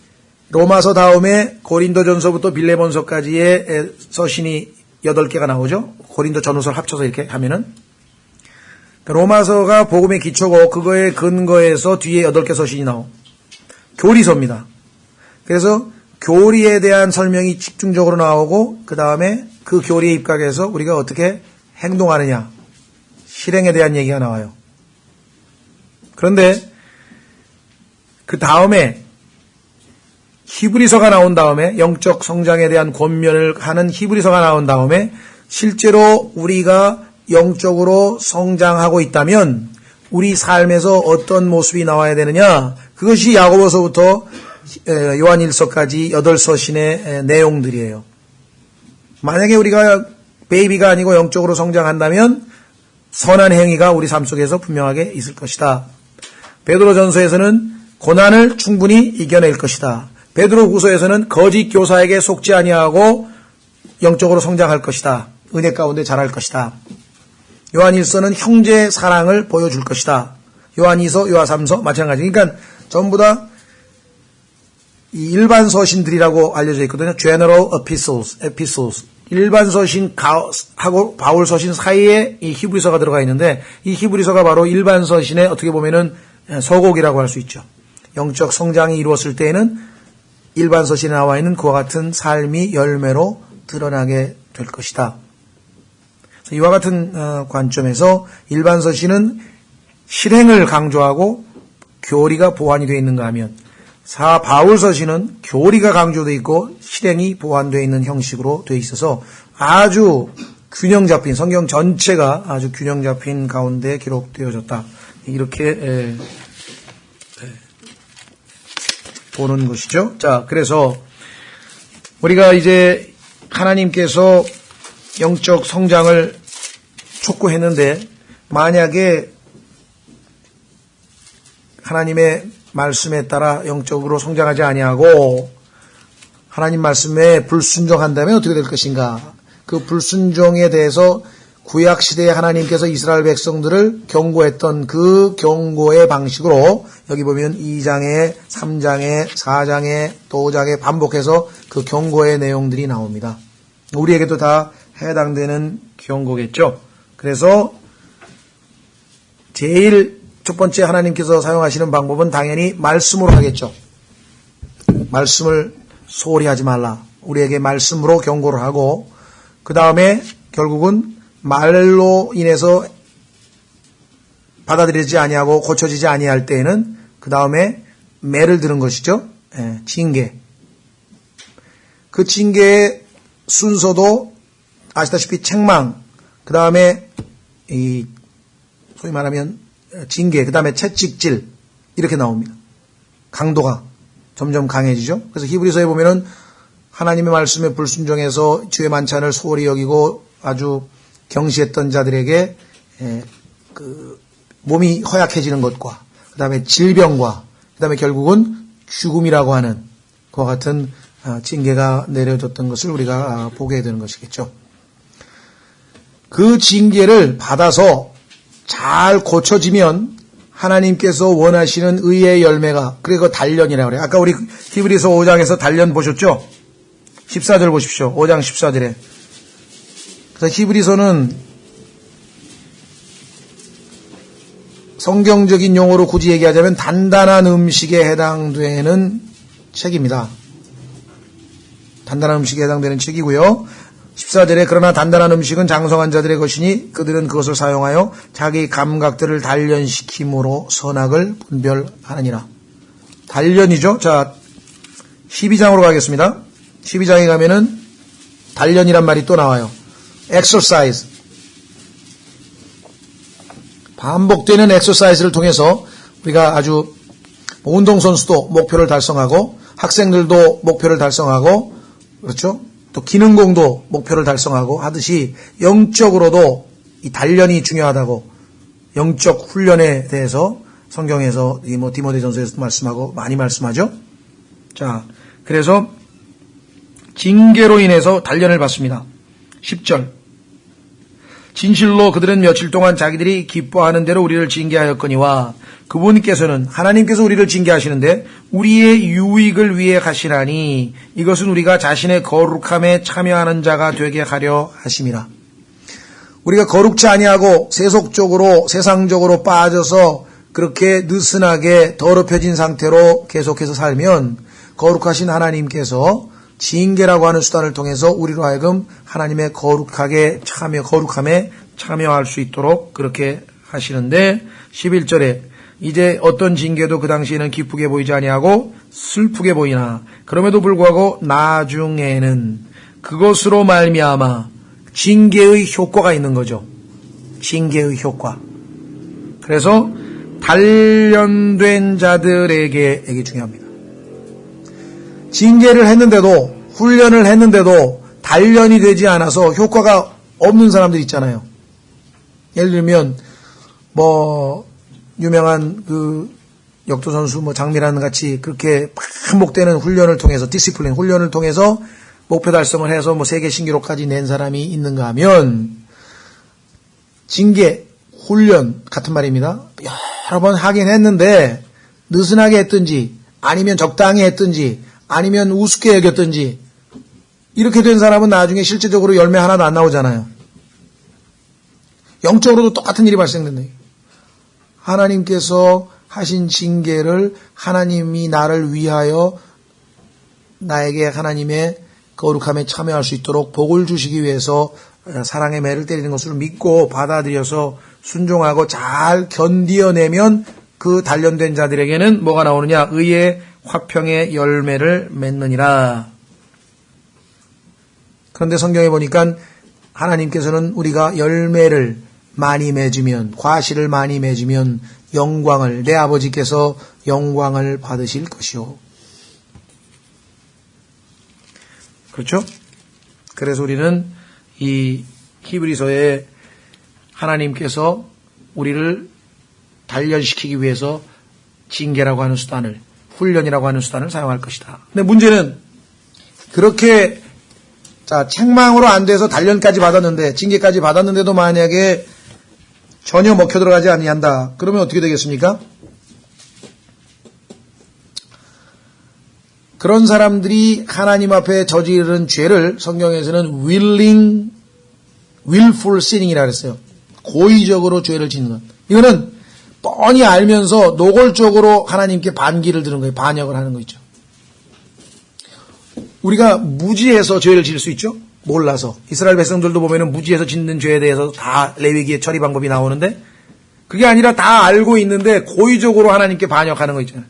로마서 다음에 고린도전서부터 빌레몬서까지의 서신이 8개가 나오죠. 고린도 전후서를 합쳐서 이렇게 하면은 로마서가 복음의 기초고 그거에 근거해서 뒤에 8개 서신이 나오고 교리서입니다. 그래서 교리에 대한 설명이 집중적으로 나오고 그 다음에 그 교리에 입각해서 우리가 어떻게 행동하느냐 실행에 대한 얘기가 나와요. 그런데 그 다음에 히브리서가 나온 다음에 영적 성장에 대한 권면을 하는 히브리서가 나온 다음에 실제로 우리가 영적으로 성장하고 있다면 우리 삶에서 어떤 모습이 나와야 되느냐? 그것이 야고보서부터 요한일서까지 8서신의 내용들이에요. 만약에 우리가 베이비가 아니고 영적으로 성장한다면 선한 행위가 우리 삶 속에서 분명하게 있을 것이다. 베드로전서에서는 고난을 충분히 이겨낼 것이다. 베드로후서에서는 거짓 교사에게 속지 아니하고 영적으로 성장할 것이다. 은혜 가운데 자랄 것이다. 요한일서는 형제의 사랑을 보여줄 것이다. 요한이서, 요한삼서 마찬가지. 그러니까 전부 다 이 일반 서신들이라고 알려져 있거든요. General Epistles. 일반 서신하고 바울 서신 사이에 이 히브리서가 들어가 있는데 이 히브리서가 바로 일반 서신의 어떻게 보면은 서곡이라고 할 수 있죠. 영적 성장이 이루었을 때에는 일반 서신에 나와 있는 그와 같은 삶이 열매로 드러나게 될 것이다. 이와 같은 관점에서 일반 서신은 실행을 강조하고 교리가 보완이 되어 있는가 하면 바울 서신은 교리가 강조되어 있고 실행이 보완되어 있는 형식으로 되어 있어서 아주 균형 잡힌 성경 전체가 아주 균형 잡힌 가운데 기록되어졌다. 이렇게 보는 것이죠. 자, 그래서 우리가 이제 하나님께서 영적 성장을 촉구했는데 만약에 하나님의 말씀에 따라 영적으로 성장하지 아니하고 하나님 말씀에 불순종한다면 어떻게 될 것인가? 그 불순종에 대해서 구약시대에 하나님께서 이스라엘 백성들을 경고했던 그 경고의 방식으로 여기 보면 2장에 3장에 4장에 또 5장에 반복해서 그 경고의 내용들이 나옵니다. 우리에게도 다 해당되는 경고겠죠. 그래서 제일 첫 번째 하나님께서 사용하시는 방법은 당연히 말씀으로 하겠죠. 말씀을 소홀히 하지 말라. 우리에게 말씀으로 경고를 하고 그 다음에 결국은 말로 인해서 받아들이지 아니하고 고쳐지지 아니할 때에는 그 다음에 매를 드는 것이죠. 징계. 그 징계의 순서도 아시다시피 책망, 그 다음에 이 소위 말하면 징계, 그 다음에 채찍질 이렇게 나옵니다. 강도가 점점 강해지죠. 그래서 히브리서에 보면은 하나님의 말씀에 불순종해서 주의 만찬을 소홀히 여기고 아주 경시했던 자들에게 그 몸이 허약해지는 것과 그 다음에 질병과 그 다음에 결국은 죽음이라고 하는 그와 같은 징계가 내려졌던 것을 우리가 보게 되는 것이겠죠. 그 징계를 받아서 잘 고쳐지면 하나님께서 원하시는 의의 열매가 그리고 단련이라고 그래요. 아까 우리 히브리서 5장에서 단련 보셨죠? 14절 보십시오. 5장 14절에. 그래서 히브리서는 성경적인 용어로 굳이 얘기하자면 단단한 음식에 해당되는 책입니다. 단단한 음식에 해당되는 책이고요. 14절에 그러나 단단한 음식은 장성한 자들의 것이니 그들은 그것을 사용하여 자기 감각들을 단련시킴으로 선악을 분별하느니라. 단련이죠. 자, 12장으로 가겠습니다. 12장에 가면은 단련이란 말이 또 나와요. exercise. 반복되는 exercise를 통해서 우리가 아주 운동선수도 목표를 달성하고 학생들도 목표를 달성하고 그렇죠? 또 기능공도 목표를 달성하고 하듯이 영적으로도 이 단련이 중요하다고 영적 훈련에 대해서 성경에서 디모데전서에서 말씀하고 많이 말씀하죠. 자, 그래서 징계로 인해서 단련을 받습니다. 10절. 진실로 그들은 며칠 동안 자기들이 기뻐하는 대로 우리를 징계하였거니와 그분께서는 하나님께서 우리를 징계하시는데 우리의 유익을 위해 하시나니 이것은 우리가 자신의 거룩함에 참여하는 자가 되게 하려 하심이라. 우리가 거룩치 아니하고 세속적으로 세상적으로 빠져서 그렇게 느슨하게 더럽혀진 상태로 계속해서 살면 거룩하신 하나님께서 징계라고 하는 수단을 통해서 우리로 하여금 하나님의 거룩함에 참여할 수 있도록 그렇게 하시는데 11절에 이제 어떤 징계도 그 당시에는 기쁘게 보이지 아니하고 슬프게 보이나 그럼에도 불구하고 나중에는 그것으로 말미암아 징계의 효과가 있는 거죠. 징계의 효과. 그래서 단련된 자들에게 이게 중요합니다. 징계를 했는데도, 훈련을 했는데도 단련이 되지 않아서 효과가 없는 사람들 있잖아요. 예를 들면 유명한 역도 선수 장미란 같이 그렇게 반복되는 훈련을 통해서, 디시플린 훈련을 통해서 목표 달성을 해서 세계 신기록까지 낸 사람이 있는가 하면, 징계, 훈련 같은 말입니다. 여러 번 하긴 했는데 느슨하게 했든지 아니면 적당히 했든지 아니면 우습게 여겼든지 이렇게 된 사람은 나중에 실제적으로 열매 하나도 안 나오잖아요. 영적으로도 똑같은 일이 발생된다. 하나님께서 하신 징계를 하나님이 나를 위하여 나에게 하나님의 거룩함에 참여할 수 있도록 복을 주시기 위해서 사랑의 매를 때리는 것을 믿고 받아들여서 순종하고 잘 견디어내면 그 단련된 자들에게는 뭐가 나오느냐? 의의 화평의 열매를 맺느니라. 그런데 성경에 보니까 하나님께서는 우리가 열매를 많이 맺으면, 과실을 많이 맺으면 영광을, 내 아버지께서 영광을 받으실 것이요. 그렇죠? 그래서 우리는 이 히브리서에 하나님께서 우리를 단련시키기 위해서 징계라고 하는 수단을, 훈련이라고 하는 수단을 사용할 것이다. 근데 문제는 그렇게 책망으로 안 돼서 단련까지 받았는데, 징계까지 받았는데도 만약에 전혀 먹혀 들어가지 아니한다. 그러면 어떻게 되겠습니까? 그런 사람들이 하나님 앞에 저지른 죄를 성경에서는 willful sinning이라고 했어요. 고의적으로 죄를 짓는 것. 이거는 뻔히 알면서 노골적으로 하나님께 반기를 드는 거예요. 반역을 하는 거 있죠. 우리가 무지해서 죄를 지을 수 있죠? 몰라서. 이스라엘 백성들도 보면은 무지해서 짓는 죄에 대해서 다 레위기의 처리 방법이 나오는데, 그게 아니라 다 알고 있는데 고의적으로 하나님께 반역하는 거 있잖아요.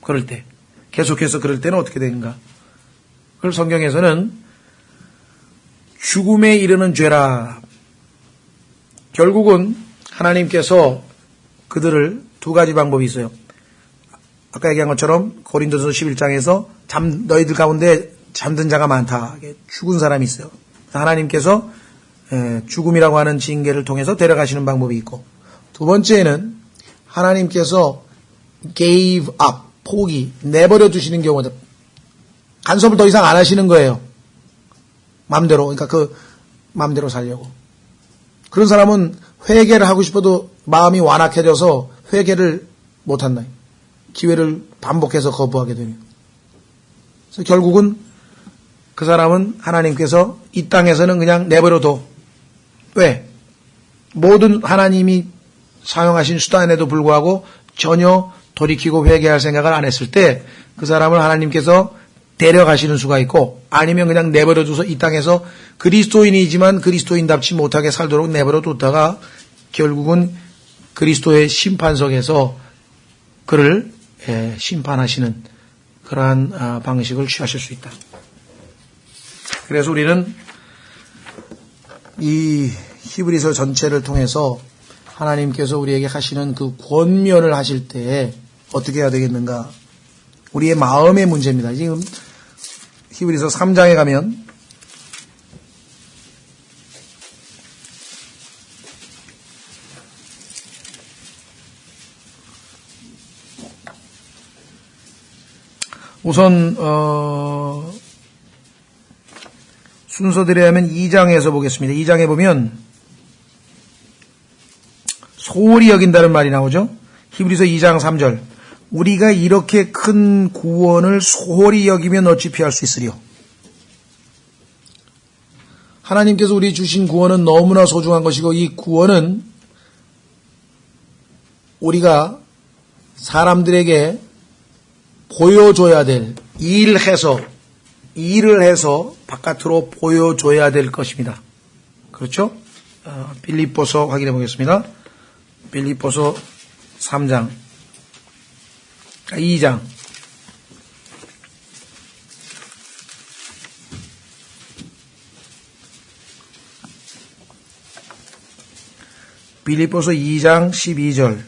그럴 때, 계속해서 그럴 때는 어떻게 되는가? 그걸 성경에서는 죽음에 이르는 죄라. 결국은 하나님께서 그들을 두 가지 방법이 있어요. 아까 얘기한 것처럼 고린도서 11장에서 너희들 가운데 잠든 자가 많다. 죽은 사람이 있어요. 하나님께서 죽음이라고 하는 징계를 통해서 데려가시는 방법이 있고, 두 번째는 하나님께서 gave up, 포기, 내버려 두시는 경우도, 간섭을 더 이상 안 하시는 거예요. 마음대로, 그러니까 마음대로 살려고. 그런 사람은 회개를 하고 싶어도 마음이 완악해져서 회개를 못한다. 기회를 반복해서 거부하게 되면. 그래서 결국은 그 사람은 하나님께서 이 땅에서는 그냥 내버려둬. 왜? 모든 하나님이 사용하신 수단에도 불구하고 전혀 돌이키고 회개할 생각을 안 했을 때 그 사람을 하나님께서 데려가시는 수가 있고, 아니면 그냥 내버려둬서 이 땅에서 그리스도인이지만 그리스도인답지 못하게 살도록 내버려뒀다가 결국은 그리스도의 심판석에서 그를 심판하시는 그러한 방식을 취하실 수 있다. 그래서 우리는 이 히브리서 전체를 통해서 하나님께서 우리에게 하시는 그 권면을 하실 때 어떻게 해야 되겠는가? 우리의 마음의 문제입니다. 지금 히브리서 3장에 가면 우선 순서대로 하면 2장에서 보겠습니다. 2장에 보면 소홀히 여긴다는 말이 나오죠. 히브리서 2장 3절. 우리가 이렇게 큰 구원을 소홀히 여기면 어찌 피할 수 있으리요. 하나님께서 우리 주신 구원은 너무나 소중한 것이고, 이 구원은 우리가 사람들에게 보여줘야 될, 일을 해서 바깥으로 보여줘야 될 것입니다. 그렇죠? 빌립보서 확인해 보겠습니다. 빌립보서 3장, 2장. 빌립보서 2장 12절.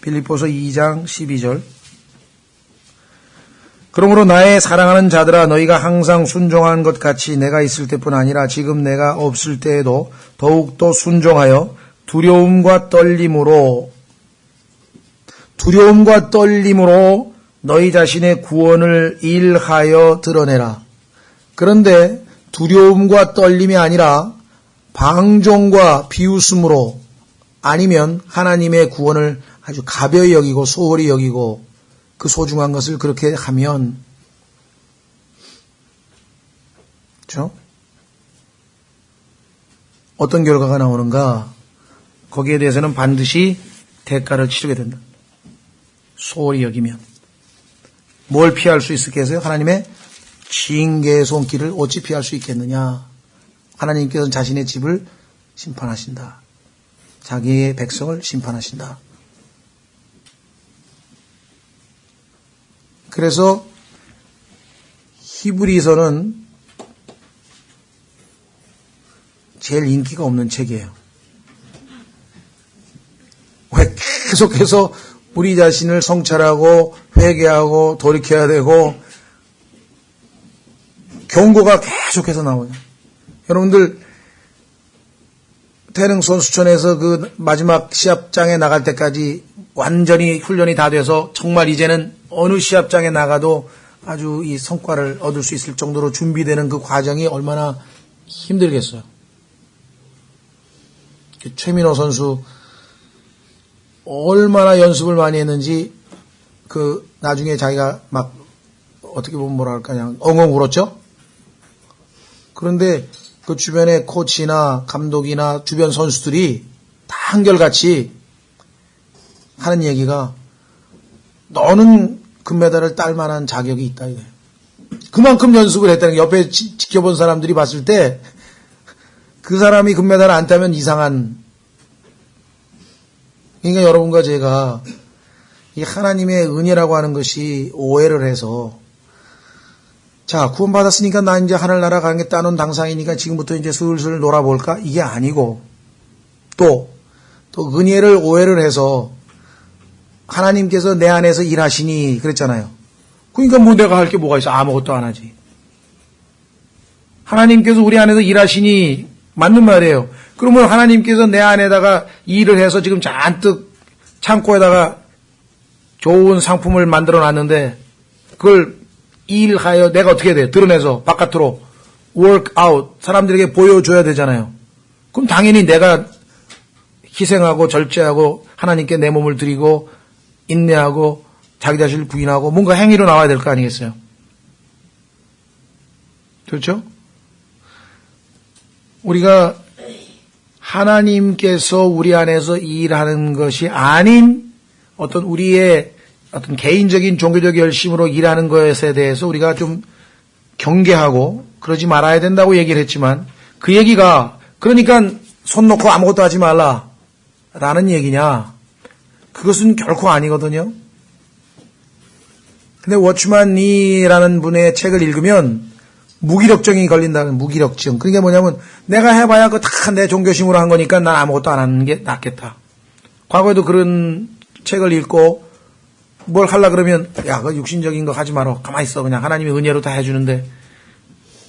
빌립보서 2장 12절. 그러므로 나의 사랑하는 자들아 너희가 항상 순종한 것 같이 내가 있을 때뿐 아니라 지금 내가 없을 때에도 더욱더 순종하여 두려움과 떨림으로 너희 자신의 구원을 일하여 드러내라. 그런데 두려움과 떨림이 아니라 방종과 비웃음으로 아니면 하나님의 구원을 아주 가벼이 여기고 소홀히 여기고 그 소중한 것을 그렇게 하면 그렇죠? 어떤 결과가 나오는가? 거기에 대해서는 반드시 대가를 치르게 된다. 소홀히 여기면. 뭘 피할 수 있겠어요? 하나님의 징계의 손길을 어찌 피할 수 있겠느냐? 하나님께서는 자신의 집을 심판하신다. 자기의 백성을 심판하신다. 그래서 히브리서는 제일 인기가 없는 책이에요. 왜 계속해서 우리 자신을 성찰하고 회개하고 돌이켜야 되고 경고가 계속해서 나와요. 여러분들 태릉 선수촌에서 그 마지막 시합장에 나갈 때까지 완전히 훈련이 다 돼서 정말 이제는 어느 시합장에 나가도 아주 이 성과를 얻을 수 있을 정도로 준비되는 그 과정이 얼마나 힘들겠어요. 최민호 선수 얼마나 연습을 많이 했는지 그 나중에 자기가 막 어떻게 보면 뭐라 할까 그냥 엉엉 울었죠. 그런데 그 주변의 코치나 감독이나 주변 선수들이 다 한결같이 하는 얘기가 너는 금메달을 딸 만한 자격이 있다 이거예요. 그만큼 연습을 했다는 게 옆에 지켜본 사람들이 봤을 때 그 사람이 금메달을 안 따면 이상한. 그러니까 여러분과 제가 이 하나님의 은혜라고 하는 것이 오해를 해서 자 구원받았으니까 나 이제 하늘나라 가는 게 따놓은 당상이니까 지금부터 이제 슬슬 놀아볼까? 이게 아니고 또 은혜를 오해를 해서 하나님께서 내 안에서 일하시니 그랬잖아요. 그러니까 뭐 내가 할 게 뭐가 있어? 아무것도 안 하지. 하나님께서 우리 안에서 일하시니 맞는 말이에요. 그러면 하나님께서 내 안에다가 일을 해서 지금 잔뜩 창고에다가 좋은 상품을 만들어 놨는데 그걸 일하여 내가 어떻게 해야 돼요? 드러내서 바깥으로 work out 사람들에게 보여줘야 되잖아요. 그럼 당연히 내가 희생하고 절제하고 하나님께 내 몸을 드리고 인내하고 자기 자신을 부인하고 뭔가 행위로 나와야 될 거 아니겠어요? 그렇죠? 우리가 하나님께서 우리 안에서 일하는 것이 아닌 어떤 우리의 어떤 개인적인 종교적 열심으로 일하는 것에 대해서 우리가 좀 경계하고 그러지 말아야 된다고 얘기를 했지만 그 얘기가 그러니까 손 놓고 아무것도 하지 말라 라는 얘기냐? 그것은 결코 아니거든요. 근데 워치만 니라는 분의 책을 읽으면 무기력증이 걸린다는 무기력증. 그러니까 뭐냐면 내가 해봐야 그 다 내 종교심으로 한 거니까 난 아무것도 안 하는 게 낫겠다. 과거에도 그런 책을 읽고 뭘 하려 그러면 야, 그 육신적인 거 하지 마라. 가만히 있어. 그냥 하나님의 은혜로 다 해주는데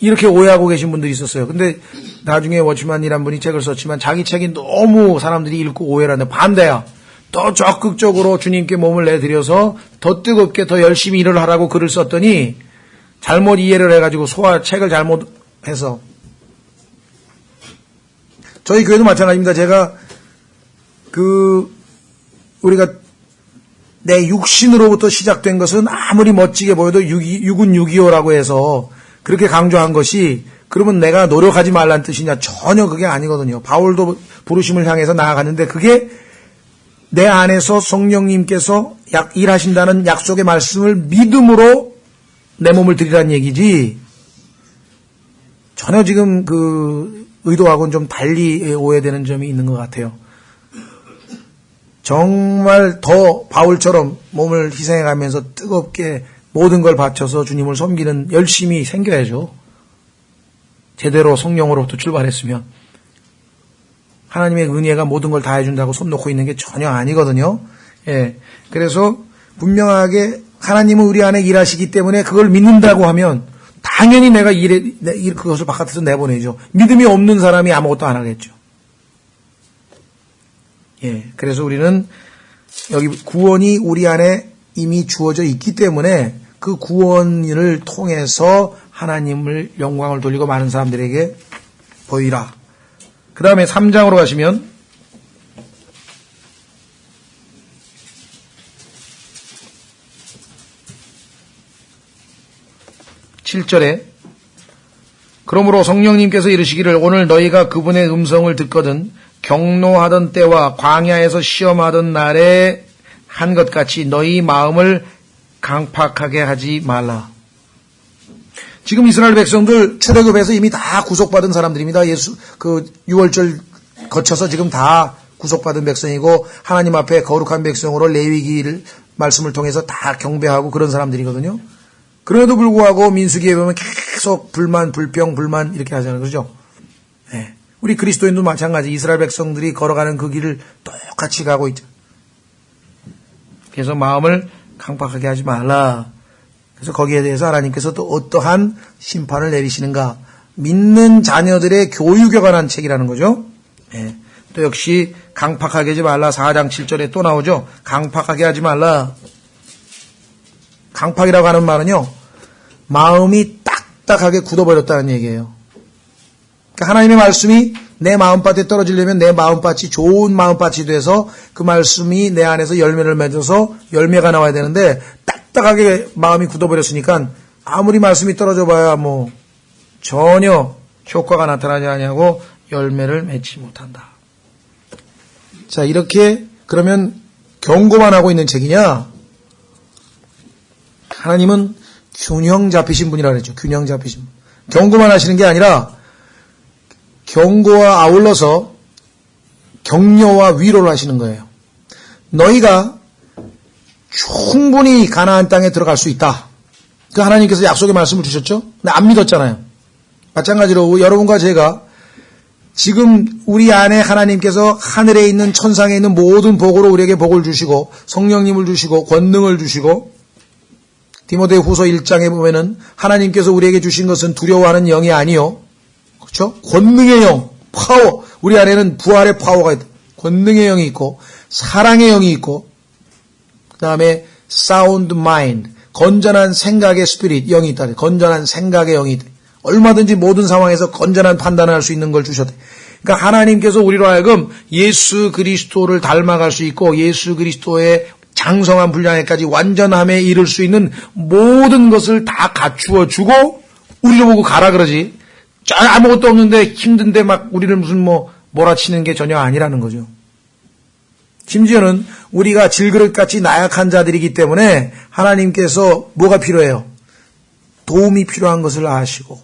이렇게 오해하고 계신 분들이 있었어요. 근데 나중에 워치만이란 분이 책을 썼지만 자기 책이 너무 사람들이 읽고 오해를 하는데 반대야. 더 적극적으로 주님께 몸을 내드려서 더 뜨겁게 더 열심히 일을 하라고 글을 썼더니 잘못 이해를 해가지고 책을 잘못해서 저희 교회도 마찬가지입니다. 제가 우리가 내 육신으로부터 시작된 것은 아무리 멋지게 보여도 육은 625라고 해서 그렇게 강조한 것이 그러면 내가 노력하지 말란 뜻이냐? 전혀 그게 아니거든요. 바울도 부르심을 향해서 나아갔는데 그게 내 안에서 성령님께서 일하신다는 약속의 말씀을 믿음으로 내 몸을 드리라는 얘기지 전혀 지금 의도하고는 좀 달리 오해되는 점이 있는 것 같아요. 정말 더 바울처럼 몸을 희생해가면서 뜨겁게 모든 걸 바쳐서 주님을 섬기는 열심이 생겨야죠. 제대로 성령으로부터 출발했으면. 하나님의 은혜가 모든 걸 다 해준다고 손 놓고 있는 게 전혀 아니거든요. 예. 그래서 분명하게 하나님은 우리 안에 일하시기 때문에 그걸 믿는다고 하면 당연히 내가 그것을 바깥에서 내보내죠. 믿음이 없는 사람이 아무것도 안 하겠죠. 예. 그래서 우리는 여기 구원이 우리 안에 이미 주어져 있기 때문에 그 구원을 통해서 하나님을 영광을 돌리고 많은 사람들에게 보이라. 그 다음에 3장으로 가시면 7절에 그러므로 성령님께서 이르시기를 오늘 너희가 그분의 음성을 듣거든 경노하던 때와 광야에서 시험하던 날에 한 것 같이 너희 마음을 강팍하게 하지 말라. 지금 이스라엘 백성들 출애굽에서 이미 다 구속받은 사람들입니다. 그 6월절 거쳐서 지금 다 구속받은 백성이고 하나님 앞에 거룩한 백성으로 레위기를 말씀을 통해서 다 경배하고 그런 사람들이거든요. 그럼에도 불구하고 민수기에 보면 계속 불만, 불평, 불만 이렇게 하잖아요. 그렇죠? 네. 우리 그리스도인도 마찬가지. 이스라엘 백성들이 걸어가는 그 길을 똑같이 가고 있죠. 그래서 마음을 강팍하게 하지 말라. 그래서 거기에 대해서 하나님께서 또 어떠한 심판을 내리시는가. 믿는 자녀들의 교육에 관한 책이라는 거죠. 네. 또 역시 강팍하게 하지 말라. 4장 7절에 또 나오죠. 강팍하게 하지 말라. 강팍이라고 하는 말은요. 마음이 딱딱하게 굳어버렸다는 얘기예요. 그러니까 하나님의 말씀이 내 마음밭에 떨어지려면 내 마음밭이 좋은 마음밭이 돼서 그 말씀이 내 안에서 열매를 맺어서 열매가 나와야 되는데 딱딱하게 마음이 굳어버렸으니까 아무리 말씀이 떨어져 봐야 뭐 전혀 효과가 나타나지 않냐고 열매를 맺지 못한다. 자, 이렇게 그러면 경고만 하고 있는 책이냐? 하나님은 균형 잡히신 분이라 그랬죠. 균형 잡히신 분. 경고만 하시는 게 아니라 경고와 아울러서 격려와 위로를 하시는 거예요. 너희가 충분히 가나안 땅에 들어갈 수 있다. 그 하나님께서 약속의 말씀을 주셨죠? 근데 안 믿었잖아요. 마찬가지로 여러분과 제가 지금 우리 안에 하나님께서 하늘에 있는 천상에 있는 모든 복으로 우리에게 복을 주시고 성령님을 주시고 권능을 주시고 디모데후서 1장에 보면은 하나님께서 우리에게 주신 것은 두려워하는 영이 아니요. 그렇죠? 권능의 영, 파워. 우리 안에는 부활의 파워가 있다. 권능의 영이 있고 사랑의 영이 있고 그다음에 sound mind, 건전한 생각의 스피릿 영이 있다. 건전한 생각의 영이 있다. 얼마든지 모든 상황에서 건전한 판단을 할 수 있는 걸 주셨다. 그러니까 하나님께서 우리로 하여금 예수 그리스도를 닮아갈 수 있고 예수 그리스도의 장성한 분량에까지 완전함에 이를 수 있는 모든 것을 다 갖추어 주고 우리를 보고 가라 그러지. 아무것도 없는데 힘든데 막 우리를 무슨 몰아치는 게 전혀 아니라는 거죠. 심지어는 우리가 질그릇같이 나약한 자들이기 때문에 하나님께서 뭐가 필요해요? 도움이 필요한 것을 아시고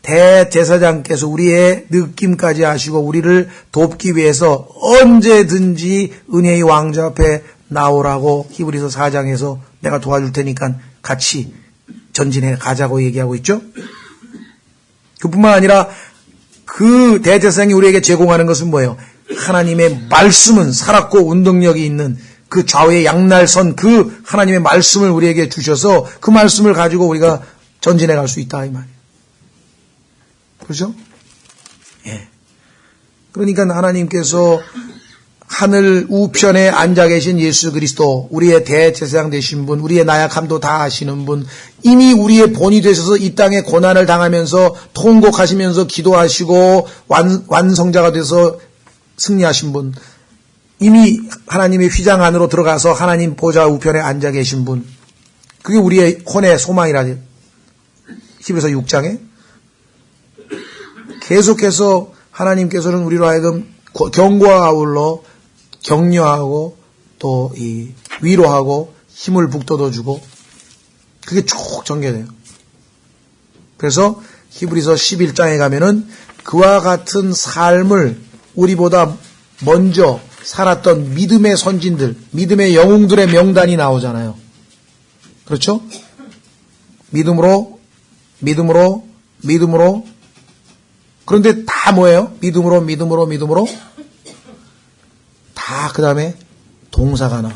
대제사장께서 우리의 느낌까지 아시고 우리를 돕기 위해서 언제든지 은혜의 왕자 앞에 나오라고 히브리서 4장에서 내가 도와줄 테니까 같이 전진해 가자고 얘기하고 있죠. 그뿐만 아니라 그 대제사장이 우리에게 제공하는 것은 뭐예요? 하나님의 말씀은 살았고 운동력이 있는 그 좌우의 양날선 그 하나님의 말씀을 우리에게 주셔서 그 말씀을 가지고 우리가 전진해 갈 수 있다 이 말이에요. 그렇죠? 예. 그러니까 하나님께서 하늘 우편에 앉아 계신 예수 그리스도, 우리의 대제사장 되신 분, 우리의 나약함도 다 아시는 분, 이미 우리의 본이 되셔서 이 땅에 고난을 당하면서 통곡하시면서 기도하시고 완성자가 돼서 승리하신 분, 이미 하나님의 휘장 안으로 들어가서 하나님 보좌 우편에 앉아 계신 분, 그게 우리의 혼의 소망이라 히브리서 6장에 계속해서 하나님께서는 우리로 하여금 경고와 아울러 격려하고 또 이 위로하고 힘을 북돋워주고 그게 쭉 전개돼요. 그래서 히브리서 11장에 가면은 그와 같은 삶을 우리보다 먼저 살았던 믿음의 선진들, 믿음의 영웅들의 명단이 나오잖아요. 그렇죠? 믿음으로. 그런데 다 뭐예요? 믿음으로. 다 그 다음에 동사가 나와.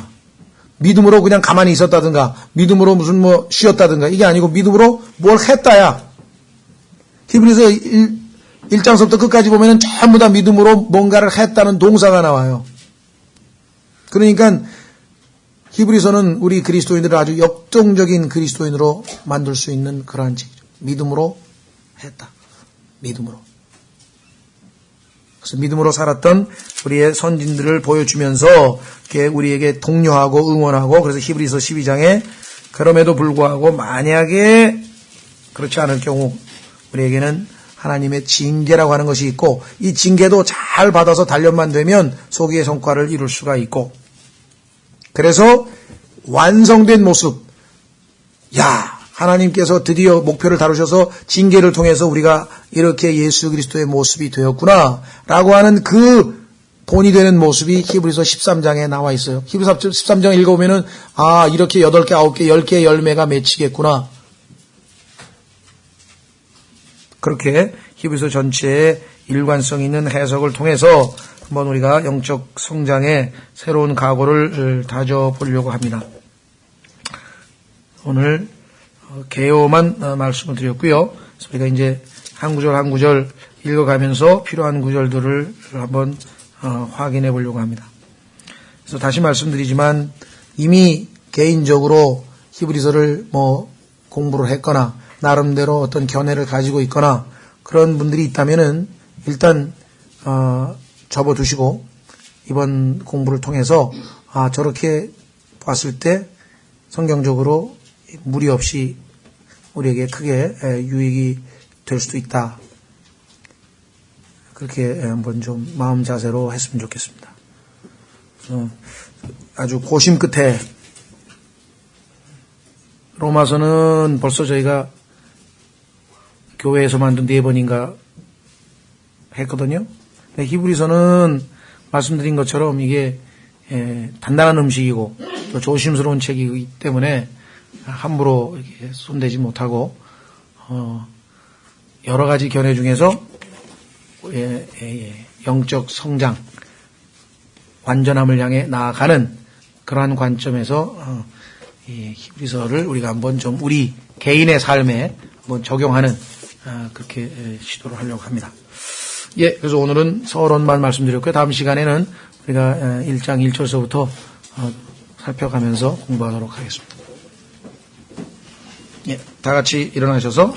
믿음으로 그냥 가만히 있었다든가, 믿음으로 무슨 뭐 쉬었다든가, 이게 아니고 믿음으로 뭘 했다야. 히브리서 1장서부터 끝까지 보면은 전부 다 믿음으로 뭔가를 했다는 동사가 나와요. 그러니까 히브리서는 우리 그리스도인들을 아주 역동적인 그리스도인으로 만들 수 있는 그러한 책이죠. 믿음으로 했다. 믿음으로. 그래서 믿음으로 살았던 우리의 선진들을 보여주면서 우리에게 독려하고 응원하고, 그래서 히브리서 12장에 그럼에도 불구하고 만약에 그렇지 않을 경우 우리에게는 하나님의 징계라고 하는 것이 있고, 이 징계도 잘 받아서 단련만 되면 소기의 성과를 이룰 수가 있고, 그래서 완성된 모습, 하나님께서 드디어 목표를 다루셔서 징계를 통해서 우리가 이렇게 예수 그리스도의 모습이 되었구나 라고 하는 그 본이 되는 모습이 히브리서 13장에 나와 있어요. 히브리서 13장 읽어보면은 이렇게 8개, 9개, 10개의 열매가 맺히겠구나. 그렇게 히브리서 전체의 일관성 있는 해석을 통해서 한번 우리가 영적 성장의 새로운 각오를 다져보려고 합니다. 오늘 개요만 말씀을 드렸고요. 그래서 우리가 이제 한 구절 한 구절 읽어가면서 필요한 구절들을 한번 확인해 보려고 합니다. 그래서 다시 말씀드리지만 이미 개인적으로 히브리서를 공부를 했거나 나름대로 어떤 견해를 가지고 있거나 그런 분들이 있다면은 일단 접어두시고 이번 공부를 통해서 저렇게 봤을 때 성경적으로 무리 없이 우리에게 크게 유익이 될 수도 있다. 그렇게 한번 좀 마음 자세로 했으면 좋겠습니다. 아주 고심 끝에 로마서는 벌써 저희가 교회에서 만든 4번인가 했거든요. 히브리서는 말씀드린 것처럼 이게 단단한 음식이고 또 조심스러운 책이기 때문에 함부로 이렇게 손대지 못하고 여러 가지 견해 중에서 영적 성장, 완전함을 향해 나아가는 그러한 관점에서 히브리서를 우리가 한번 좀 우리 개인의 삶에 한번 적용하는 그렇게 시도를 하려고 합니다. 그래서 오늘은 서론만 말씀드렸고요. 다음 시간에는 우리가 1장 1절서부터 살펴가면서 공부하도록 하겠습니다. 다 같이 일어나셔서